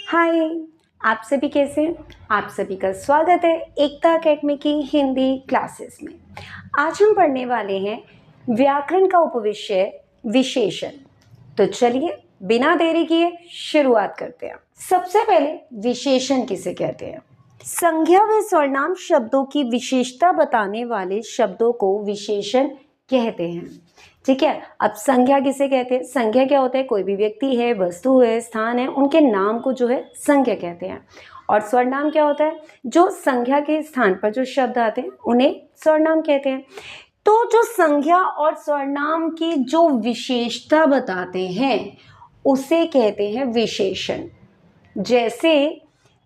हाय, आप सभी कैसे हैं? आप सभी का स्वागत है एकता एकेडमी की हिंदी क्लासेस में। आज हम पढ़ने वाले हैं व्याकरण का उपविषय विशेषण। तो चलिए बिना देरी किए शुरुआत करते हैं। सबसे पहले विशेषण किसे कहते हैं? संज्ञा व सर्वनाम शब्दों की विशेषता बताने वाले शब्दों को विशेषण कहते हैं। ठीक है, अब संज्ञा किसे कहते हैं? संज्ञा क्या होता है? कोई भी व्यक्ति है, वस्तु है, स्थान है, उनके नाम को जो है संज्ञा कहते हैं। और सर्वनाम क्या होता है? जो संज्ञा के स्थान पर जो शब्द आते हैं उन्हें सर्वनाम कहते हैं। तो जो संज्ञा और सर्वनाम की जो विशेषता बताते हैं उसे कहते हैं विशेषण। जैसे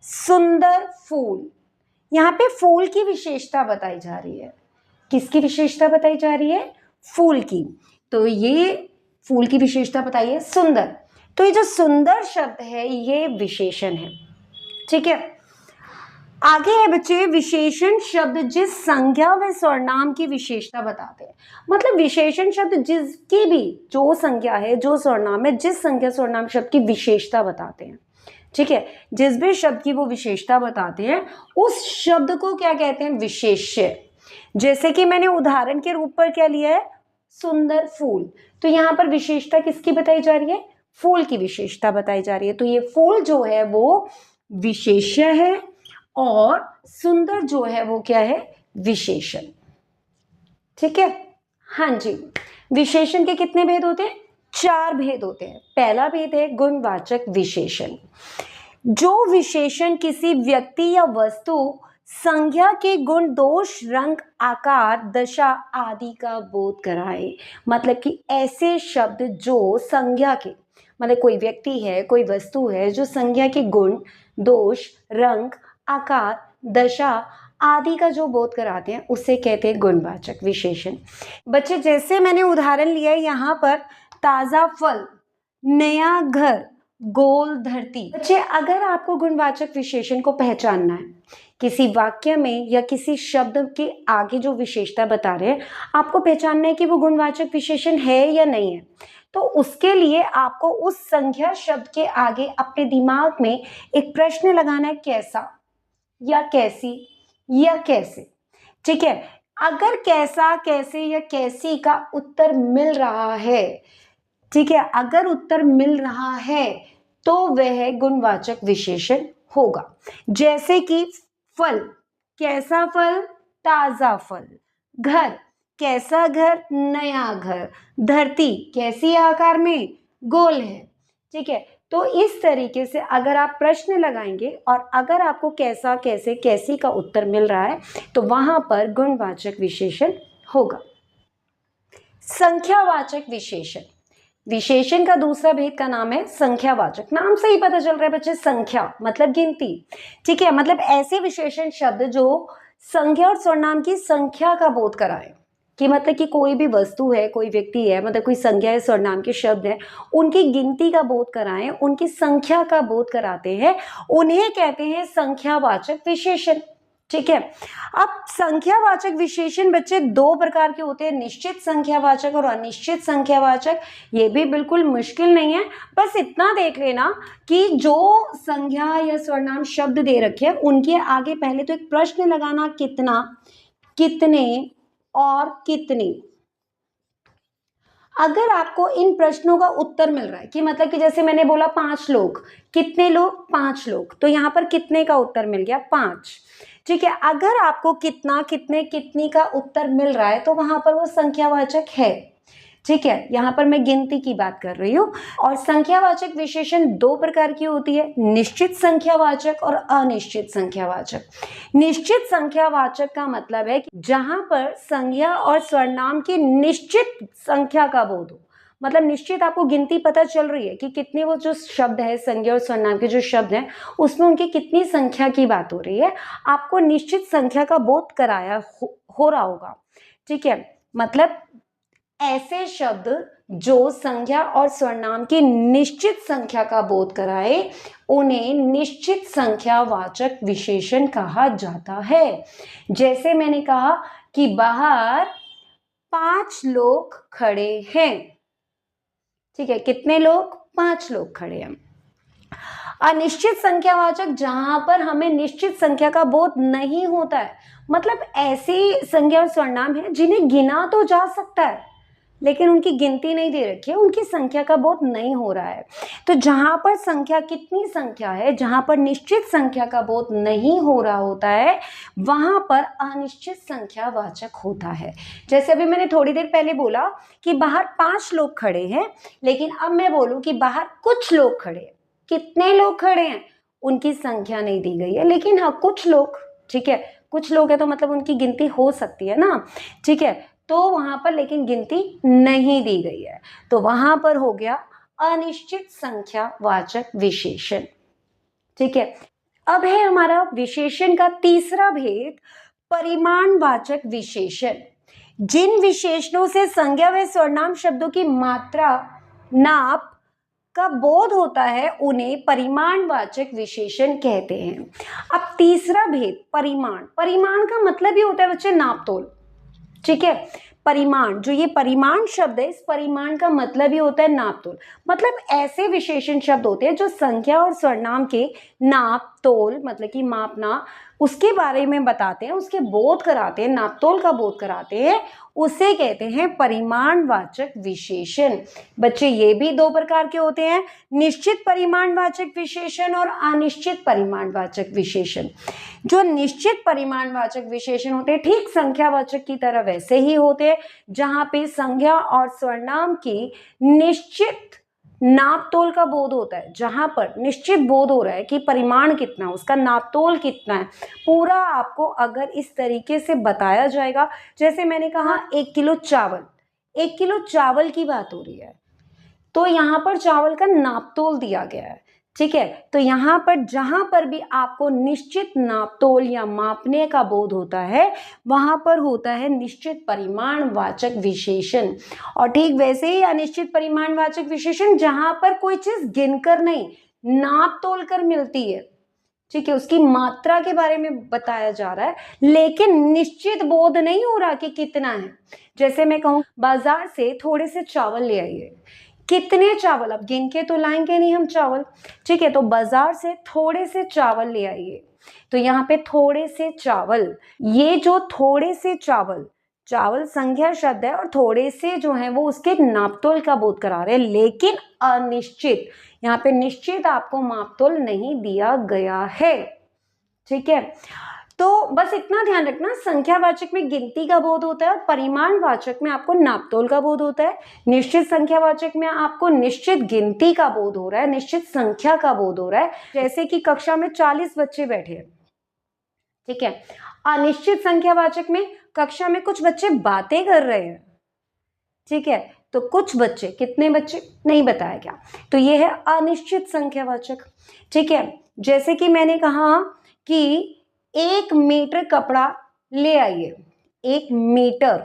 सुंदर फूल, यहाँ पे फूल की विशेषता बताई जा रही है। किसकी विशेषता बताई जा रही है? फूल की। तो ये फूल की विशेषता बताइए सुंदर। तो ये जो सुंदर शब्द है ये विशेषण है। ठीक है, आगे है बच्चे, विशेषण शब्द जिस संज्ञा व सर्वनाम की विशेषता बताते हैं। मतलब विशेषण शब्द जिसकी भी जो संज्ञा है, जो सर्वनाम है, जिस संज्ञा सर्वनाम शब्द की विशेषता बताते हैं। ठीक है, जिस भी शब्द की वो विशेषता बताते हैं उस शब्द को क्या कहते हैं? विशेष्य। जैसे कि मैंने उदाहरण के रूप पर क्या लिया है? सुंदर फूल। तो यहाँ पर विशेषता किसकी बताई जा रही है? फूल की विशेषता बताई जा रही है। तो ये फूल जो है वो विशेष्य है और सुंदर जो है वो क्या है? विशेषण। ठीक है, हाँ जी। विशेषण के कितने भेद होते हैं? 4 भेद होते हैं। पहला भेद है गुणवाचक विशेषण। जो विशेषण किसी व्यक्ति या वस्तु संज्ञा के गुण, दोष, रंग, आकार, दशा आदि का बोध कराए। मतलब कि ऐसे शब्द जो संज्ञा के, मतलब कोई व्यक्ति है, कोई वस्तु है जो संज्ञा के गुण, दोष, रंग, आकार, दशा आदि का जो बोध कराते हैं उसे कहते हैं गुणवाचक विशेषण। बच्चे जैसे मैंने उदाहरण लिया है यहाँ पर, ताजा फल, नया घर, गोल धरती। बच्चे अगर आपको गुणवाचक विशेषण को पहचानना है, किसी वाक्य में या किसी शब्द के आगे जो विशेषता बता रहे हैं आपको पहचानना है कि वो गुणवाचक विशेषण है या नहीं है, तो उसके लिए आपको उस संज्ञा शब्द के आगे अपने दिमाग में एक प्रश्न लगाना है, कैसा या कैसी या कैसे। ठीक है, अगर कैसा, कैसे या कैसी का उत्तर मिल रहा है, ठीक है, अगर उत्तर मिल रहा है तो वह गुणवाचक विशेषण होगा। जैसे कि फल, कैसा फल? ताजा फल। घर, कैसा घर? नया घर। धरती, कैसी आकार में? गोल है। ठीक है, तो इस तरीके से अगर आप प्रश्न लगाएंगे और अगर आपको कैसा, कैसे, कैसी का उत्तर मिल रहा है तो वहां पर गुणवाचक विशेषण होगा। संख्यावाचक विशेषण। विशेषण का दूसरा भेद का नाम है संख्यावाचक। नाम से ही पता चल रहा है बच्चे, संख्या मतलब गिनती। ठीक है, मतलब ऐसे विशेषण शब्द जो संज्ञा और सर्वनाम की संख्या का बोध कराए। कि मतलब कि कोई भी वस्तु है, कोई व्यक्ति है, मतलब कोई संज्ञा या सर्वनाम के शब्द है, उनकी गिनती का बोध कराएं, उनकी संख्या का बोध कराते हैं, उन्हें कहते हैं संख्यावाचक विशेषण। ठीक है, अब संख्यावाचक विशेषण बच्चे 2 प्रकार के होते हैं, निश्चित संख्यावाचक और अनिश्चित संख्यावाचक। ये भी बिल्कुल मुश्किल नहीं है, बस इतना देख लेना कि जो संज्ञा या सर्वनाम शब्द दे रखे हैं उनके आगे पहले तो एक प्रश्न लगाना, कितना, कितने और कितनी। अगर आपको इन प्रश्नों का उत्तर मिल रहा है कि मतलब कि जैसे मैंने बोला 5 लोग, कितने लोग? 5 लोग, तो यहाँ पर कितने का उत्तर मिल गया? 5। ठीक है, अगर आपको कितना, कितने, कितनी का उत्तर मिल रहा है तो वहां पर वो संख्यावाचक है। ठीक है, यहाँ पर मैं गिनती की बात कर रही हूँ। और संख्यावाचक विशेषण 2 प्रकार की होती है, निश्चित संख्यावाचक और अनिश्चित संख्यावाचक। निश्चित संख्यावाचक का मतलब है कि जहां पर संज्ञा और सर्वनाम की निश्चित संख्या का बोध हो। मतलब निश्चित आपको गिनती पता चल रही है कि कितने वो जो शब्द है, संज्ञा और सर्वनाम के जो शब्द हैं उसमें उनकी कितनी संख्या की बात हो रही है, आपको निश्चित संख्या का बोध कराया हो रहा होगा। ठीक है, मतलब ऐसे शब्द जो संज्ञा और सर्वनाम की निश्चित संख्या का बोध कराए उन्हें निश्चित संख्यावाचक विशेषण कहा जाता है। जैसे मैंने कहा कि बाहर 5 लोग खड़े हैं। ठीक है, कितने लोग? 5 लोग खड़े हैं। अनिश्चित संख्यावाचक जहां पर हमें निश्चित संख्या का बोध नहीं होता है, मतलब ऐसी संज्ञा और सर्वनाम है जिन्हें गिना तो जा सकता है लेकिन उनकी गिनती नहीं दे रखी है, उनकी संख्या का बोध नहीं हो रहा है। तो जहां पर संख्या कितनी संख्या है, जहां पर निश्चित संख्या का बोध नहीं हो रहा होता है, वहां पर अनिश्चित संख्यावाचक होता है। जैसे अभी मैंने थोड़ी देर पहले बोला कि बाहर 5 लोग खड़े हैं, लेकिन अब मैं बोलूं कि बाहर कुछ लोग खड़े हैं। कितने लोग खड़े हैं उनकी संख्या नहीं दी गई है, लेकिन हाँ कुछ लोग, ठीक है, कुछ लोग है तो मतलब उनकी गिनती हो सकती है ना, ठीक है। तो वहां पर लेकिन गिनती नहीं दी गई है, तो वहां पर हो गया अनिश्चित संख्यावाचक विशेषण, ठीक है। अब है हमारा विशेषण का तीसरा भेद, परिमाणवाचक विशेषण। जिन विशेषणों से संज्ञा व सर्वनाम शब्दों की मात्रा, नाप का बोध होता है उन्हें परिमाणवाचक विशेषण कहते हैं। अब तीसरा भेद परिमाण। परिमाण का मतलब ही होता है बच्चे नापतोल, ठीक है। परिमाण, जो ये परिमाण शब्द है, इस परिमाण का मतलब ही होता है नापतोल। मतलब ऐसे विशेषण शब्द होते हैं जो संख्या और सर्वनाम के नाप तोल, मतलब कि मापना, उसके बारे में बताते हैं, उसके बोध कराते हैं, नापतोल का बोध कराते हैं, उसे कहते हैं परिमाणवाचक विशेषण। बच्चे ये भी दो प्रकार के होते हैं, निश्चित परिमाणवाचक विशेषण और अनिश्चित परिमाणवाचक विशेषण। जो निश्चित परिमाणवाचक विशेषण होते हैं ठीक संख्यावाचक की तरह वैसे ही होते हैं, जहां पे संज्ञा और सर्वनाम की निश्चित नापतोल का बोध होता है, जहां पर निश्चित बोध हो रहा है कि परिमाण कितना है, उसका नापतोल कितना है, पूरा आपको अगर इस तरीके से बताया जाएगा। जैसे मैंने कहा 1 किलो चावल, 1 किलो चावल की बात हो रही है, तो यहाँ पर चावल का नापतोल दिया गया है, ठीक है। तो यहाँ पर जहां पर भी आपको निश्चित नापतोल या मापने का बोध होता है, वहां पर होता है निश्चित परिमाणवाचक विशेषण। और ठीक वैसे ही अनिश्चित परिमाणवाचक विशेषण जहां पर कोई चीज गिनकर नहीं, नाप तोल कर मिलती है, ठीक है, उसकी मात्रा के बारे में बताया जा रहा है, लेकिन निश्चित बोध नहीं हो रहा कि कितना है। जैसे मैं कहूँ बाजार से थोड़े से चावल ले आइए, कितने चावल, अब गिन के तो लाएंगे नहीं हम चावल, ठीक है। तो बाजार से थोड़े से चावल ले आइए, तो यहाँ पे थोड़े से चावल, ये जो थोड़े से चावल, चावल संज्ञा शब्द है और थोड़े से जो है वो उसके नापतोल का बोध करा रहे हैं, लेकिन अनिश्चित, यहाँ पे निश्चित आपको मापतोल नहीं दिया गया है, ठीक है। तो बस इतना ध्यान रखना, संख्यावाचक में गिनती का बोध होता है और परिमाणवाचक में आपको नापतोल का बोध होता है। निश्चित संख्यावाचक में आपको निश्चित गिनती का बोध हो रहा है, निश्चित संख्या का बोध हो रहा है। जैसे कि कक्षा में 40 बच्चे बैठे हैं, ठीक है। अनिश्चित संख्यावाचक में कक्षा में कुछ बच्चे बातें कर रहे हैं, ठीक है। तो कुछ बच्चे, कितने बच्चे नहीं बताया गया, तो ये है अनिश्चित संख्यावाचक, ठीक है। जैसे कि मैंने कहा कि 1 मीटर कपड़ा ले आइए, 1 मीटर,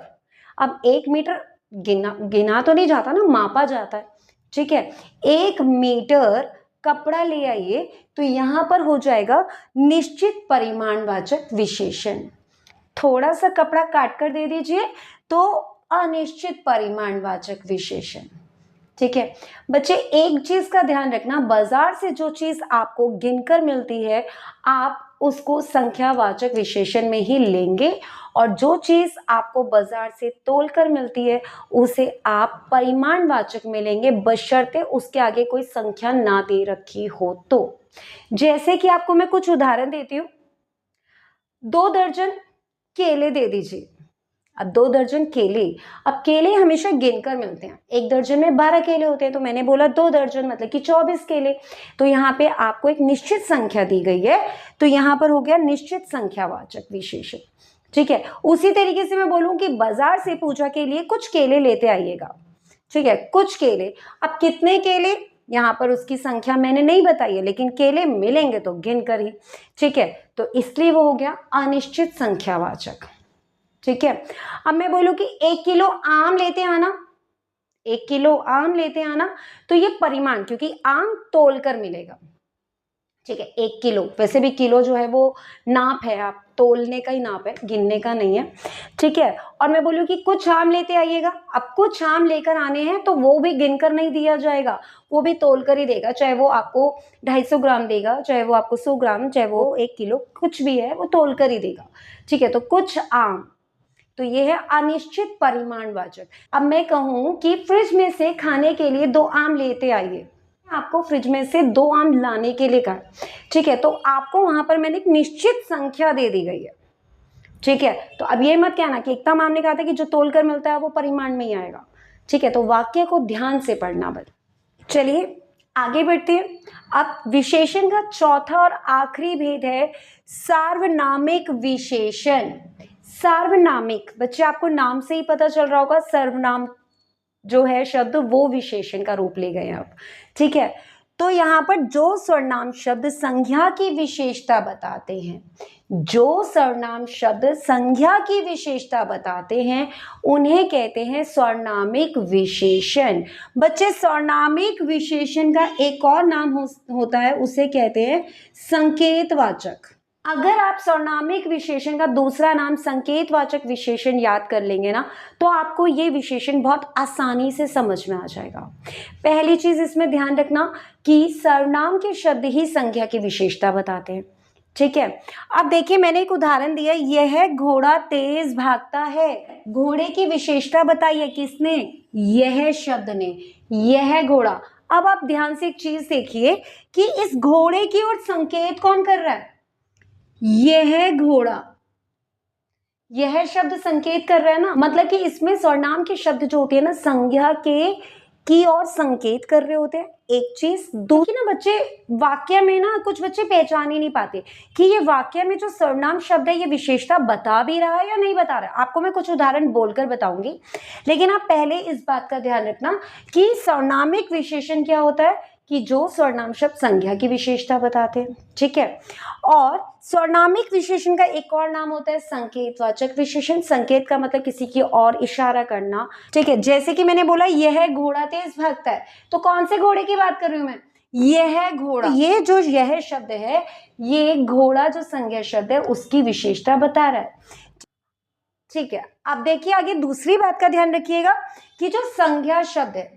अब 1 मीटर गिना तो नहीं जाता ना, मापा जाता है, ठीक है। 1 मीटर कपड़ा ले आइए, तो यहां पर हो जाएगा निश्चित परिमाणवाचक विशेषण। थोड़ा सा कपड़ा काट कर दे दीजिए तो अनिश्चित परिमाणवाचक विशेषण, ठीक है। बच्चे एक चीज का ध्यान रखना, बाजार से जो चीज आपको गिनकर मिलती है आप उसको संख्यावाचक विशेषण में ही लेंगे, और जो चीज आपको बाजार से तोलकर मिलती है उसे आप परिमाणवाचक में लेंगे, बशर्ते उसके आगे कोई संख्या ना दे रखी हो तो। जैसे कि आपको मैं कुछ उदाहरण देती हूँ, 2 दर्जन केले दे दीजिए। अब 2 दर्जन केले, अब केले हमेशा गिनकर मिलते हैं, 1 दर्जन में 12 केले होते हैं, तो मैंने बोला 2 दर्जन मतलब कि 24 केले। तो यहाँ पे आपको एक निश्चित संख्या दी गई है, तो यहाँ पर हो गया निश्चित संख्यावाचक विशेषण, ठीक है। उसी तरीके से मैं बोलूं कि बाजार से पूजा के लिए कुछ केले लेते आइएगा, ठीक है, कुछ केले। अब कितने केले, यहाँ पर उसकी संख्या मैंने नहीं बताई है, लेकिन केले मिलेंगे तो गिन कर ही, ठीक है। तो इसलिए वो हो गया अनिश्चित संख्यावाचक, ठीक है। अब मैं बोलूं कि 1 किलो आम लेते आना, 1 किलो आम लेते आना, तो ये परिमाण, क्योंकि आम तोल कर मिलेगा, ठीक है, 1 किलो, वैसे भी किलो जो है वो नाप है, आप तोलने का ही नाप है, गिनने का नहीं है, ठीक है। और मैं बोलूँ कि कुछ आम लेते आइएगा। अब कुछ आम लेकर आने हैं तो वो भी गिनकर नहीं दिया जाएगा, वो भी तोल कर ही देगा, चाहे वो आपको 250 ग्राम देगा, चाहे वो आपको 100 ग्राम, चाहे वो 1 किलो, कुछ भी है वो तोल कर ही देगा, ठीक है। तो कुछ आम, तो ये है अनिश्चित परिमाणवाचक। अब मैं कहूँ कि फ्रिज में से खाने के लिए 2 आम लेते आइए, आपको फ्रिज में से 2 आम लाने के लिए कहा, ठीक है। तो आपको वहां पर मैंने एक निश्चित संख्या दे दी गई है, ठीक है। तो अब ये मत कहना कि एकदम आपने कहा था कि जो तोल कर मिलता है वो परिमाण में ही आएगा, ठीक है। तो वाक्य को ध्यान से पढ़ना बस। चलिए आगे बढ़ते हैं। अब विशेषण का चौथा और आखिरी भेद है सार्वनामिक विशेषण। सार्वनामिक, बच्चे आपको नाम से ही पता चल रहा होगा, सर्वनाम जो है शब्द वो विशेषण का रूप ले गए अब, ठीक है। तो यहाँ पर जो सर्वनाम शब्द संज्ञा की विशेषता बताते हैं, जो सर्वनाम शब्द संज्ञा की विशेषता बताते हैं उन्हें कहते हैं सर्वनामिक विशेषण। बच्चे सर्वनामिक विशेषण का एक और नाम होता है, उसे कहते हैं संकेतवाचक। अगर आप सर्वनामिक विशेषण का दूसरा नाम संकेतवाचक विशेषण याद कर लेंगे ना, तो आपको ये विशेषण बहुत आसानी से समझ में आ जाएगा। पहली चीज इसमें ध्यान रखना कि सर्वनाम के शब्द ही संज्ञा की विशेषता बताते हैं, ठीक है। अब देखिए मैंने एक उदाहरण दिया, यह घोड़ा तेज भागता है। घोड़े की विशेषता बताई है किसने? यह शब्द ने, यह घोड़ा। अब आप ध्यान से एक चीज देखिए कि इस घोड़े की ओर संकेत कौन कर रहा है? यह घोड़ा, यह शब्द संकेत कर रहा है ना, मतलब कि इसमें सर्वनाम के शब्द जो होते हैं ना संज्ञा के की और संकेत कर रहे होते हैं। एक चीज दूसरी ना बच्चे, वाक्य में ना कुछ बच्चे पहचान ही नहीं पाते कि ये वाक्य में जो सर्वनाम शब्द है ये विशेषता बता भी रहा है या नहीं बता रहा है। आपको मैं कुछ उदाहरण बोलकर बताऊंगी, लेकिन आप पहले इस बात का ध्यान रखना कि सर्वनामिक विशेषण क्या होता है कि जो सर्वनाम शब्द संज्ञा की विशेषता बताते हैं, ठीक है। और सर्वनामिक विशेषण का एक और नाम होता है संकेतवाचक विशेषण। संकेत का मतलब किसी की ओर इशारा करना, ठीक है। जैसे कि मैंने बोला यह घोड़ा तेज भागता है, तो कौन से घोड़े की बात कर रही हूं मैं? यह घोड़ा। ये जो यह शब्द है, ये घोड़ा जो संज्ञा शब्द है उसकी विशेषता बता रहा है, ठीक है। अब देखिए आगे दूसरी बात का ध्यान रखिएगा कि जो संज्ञा शब्द है,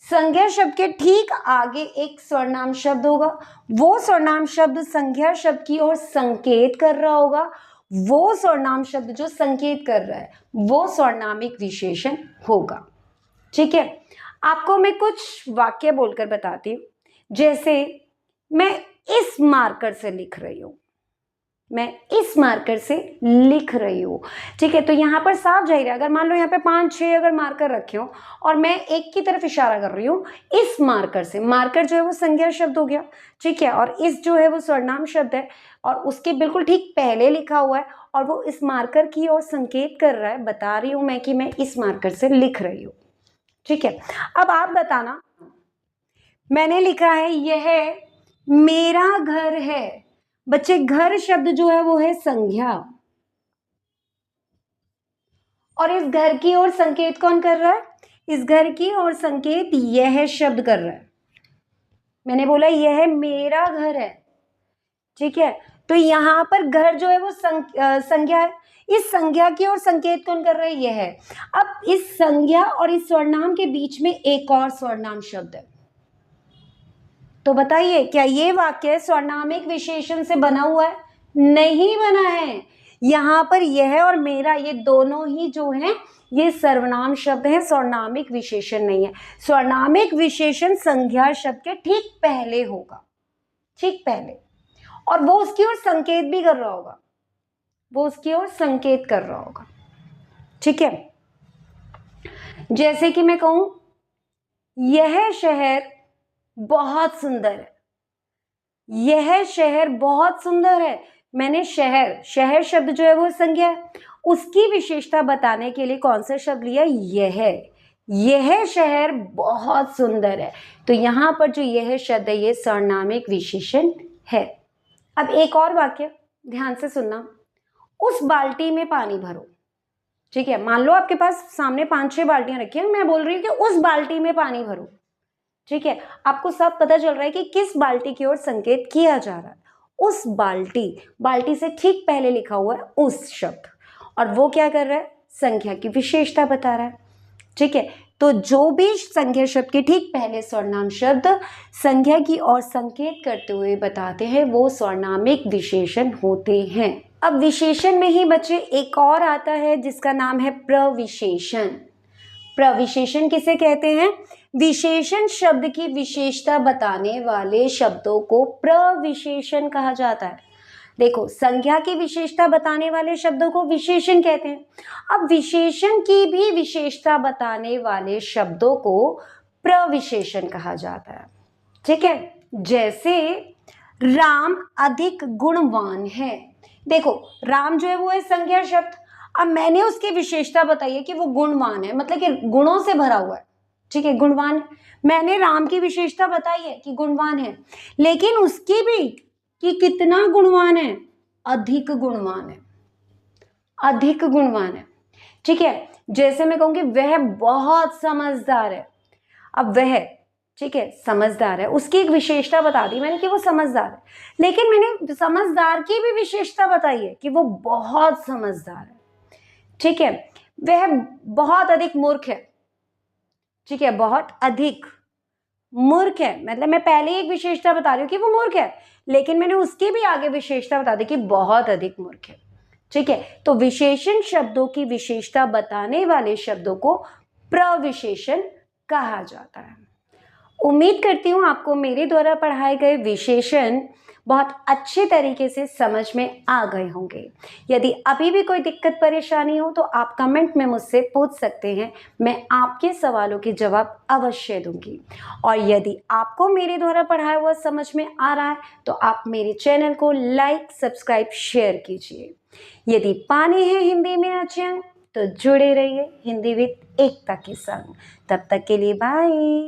संज्ञा शब्द के ठीक आगे एक सर्वनाम शब्द होगा, वो सर्वनाम शब्द संज्ञा शब्द की ओर संकेत कर रहा होगा। वो सर्वनाम शब्द जो संकेत कर रहा है वो सर्वनामिक विशेषण होगा, ठीक है। आपको मैं कुछ वाक्य बोलकर बताती हूँ। जैसे मैं इस मार्कर से लिख रही हूँ, मैं इस मार्कर से लिख रही हूँ, ठीक है। तो यहाँ पर साफ जाहिर है, अगर मान लो यहाँ पे 5-6 अगर मार्कर रखे हो और मैं एक की तरफ इशारा कर रही हूँ इस मार्कर से, मार्कर जो है वो संज्ञा शब्द हो गया, ठीक है। और इस जो है वो सर्वनाम शब्द है और उसके बिल्कुल ठीक पहले लिखा हुआ है और वो इस मार्कर की ओर संकेत कर रहा है, बता रही हूँ मैं कि मैं इस मार्कर से लिख रही हूँ, ठीक है। अब आप बताना, मैंने लिखा है यह मेरा घर है। बच्चे घर शब्द जो है वो है संज्ञा, और इस घर की ओर संकेत कौन कर रहा है? इस घर की ओर संकेत यह शब्द कर रहा है। मैंने बोला यह मेरा घर है, ठीक है। तो यहां पर घर जो है वो संज्ञा है, इस संज्ञा की ओर संकेत कौन कर रहा है? यह है। अब इस संज्ञा और इस सर्वनाम के बीच में एक और सर्वनाम शब्द है, तो बताइए क्या ये वाक्य सर्वनामिक विशेषण से बना हुआ है? नहीं बना है। यहां पर यह और मेरा ये दोनों ही जो है ये सर्वनाम शब्द है, सर्वनामिक विशेषण नहीं है। सर्वनामिक विशेषण संज्ञा शब्द के ठीक पहले होगा, ठीक पहले, और वो उसकी ओर संकेत भी कर रहा होगा, वो उसकी ओर संकेत कर रहा होगा, ठीक है। जैसे कि मैं कहूं यह शहर बहुत सुंदर है, यह शहर बहुत सुंदर है। मैंने शहर, शहर शब्द जो है वो संज्ञा है, उसकी विशेषता बताने के लिए कौन सा शब्द लिया? यह शहर बहुत सुंदर है। तो यहां पर जो यह शब्द है ये सर्वनामिक विशेषण है। अब एक और वाक्य ध्यान से सुनना, उस बाल्टी में पानी भरो, ठीक है। मान लो आपके पास सामने 5-6 बाल्टियां रखी हैं, मैं बोल रही हूँ कि उस बाल्टी में पानी भरो, ठीक है, आपको सब पता चल रहा है कि किस बाल्टी की ओर संकेत किया जा रहा है। उस बाल्टी से ठीक पहले लिखा हुआ है उस शब्द, और वो क्या कर रहा है, संख्या की विशेषता बता रहा है। ठीक है, तो जो भी संख्या शब्द के ठीक पहले स्वर्णाम शब्द संख्या की ओर संकेत करते हुए बताते हैं वो स्वर्णामिक विशेषण होते हैं। अब विशेषण में ही बच्चे एक और आता है जिसका नाम है प्रविशेषण। प्रविशेषण किसे कहते हैं, विशेषण शब्द की विशेषता बताने वाले शब्दों को प्रविशेषण कहा जाता है। देखो, संख्या की विशेषता बताने वाले शब्दों को विशेषण कहते हैं। अब विशेषण की भी विशेषता बताने वाले शब्दों को प्रविशेषण कहा जाता है। ठीक है, जैसे राम अधिक गुणवान है। देखो, राम जो है वो है संख्या शब्द, अब मैंने उसकी विशेषता बताई है कि वो गुणवान है, मतलब कि गुणों से भरा हुआ है। ठीक है, गुणवान, मैंने राम की विशेषता बताई है कि गुणवान है, लेकिन उसकी भी कि कितना गुणवान है, अधिक गुणवान है, अधिक गुणवान है। ठीक है, जैसे मैं कहूंगी वह बहुत समझदार है। अब वह, ठीक है, समझदार है, उसकी एक विशेषता बता दी मैंने कि वो समझदार है, लेकिन मैंने समझदार की भी विशेषता बताई है कि वो बहुत समझदार है। ठीक है, वह बहुत अधिक मूर्ख है। ठीक है, बहुत अधिक मूर्ख है, मतलब मैं पहले एक विशेषता बता रही हूँ कि वो मूर्ख है, लेकिन मैंने उसकी भी आगे विशेषता बता दी कि बहुत अधिक मूर्ख है। ठीक है, तो विशेषण शब्दों की विशेषता बताने वाले शब्दों को प्रविशेषण कहा जाता है। उम्मीद करती हूँ आपको मेरे द्वारा पढ़ाए गए विशेषण बहुत अच्छे तरीके से समझ में आ गए होंगे। यदि अभी भी कोई दिक्कत परेशानी हो तो आप कमेंट में मुझसे पूछ सकते हैं, मैं आपके सवालों के जवाब अवश्य दूंगी। और यदि आपको मेरे द्वारा पढ़ाया हुआ समझ में आ रहा है तो आप मेरे चैनल को लाइक, सब्सक्राइब, शेयर कीजिए। यदि पानी है हिंदी में अच्छे तो जुड़े रहिए हिंदी विद एकता के संग। तब तक के लिए बाय।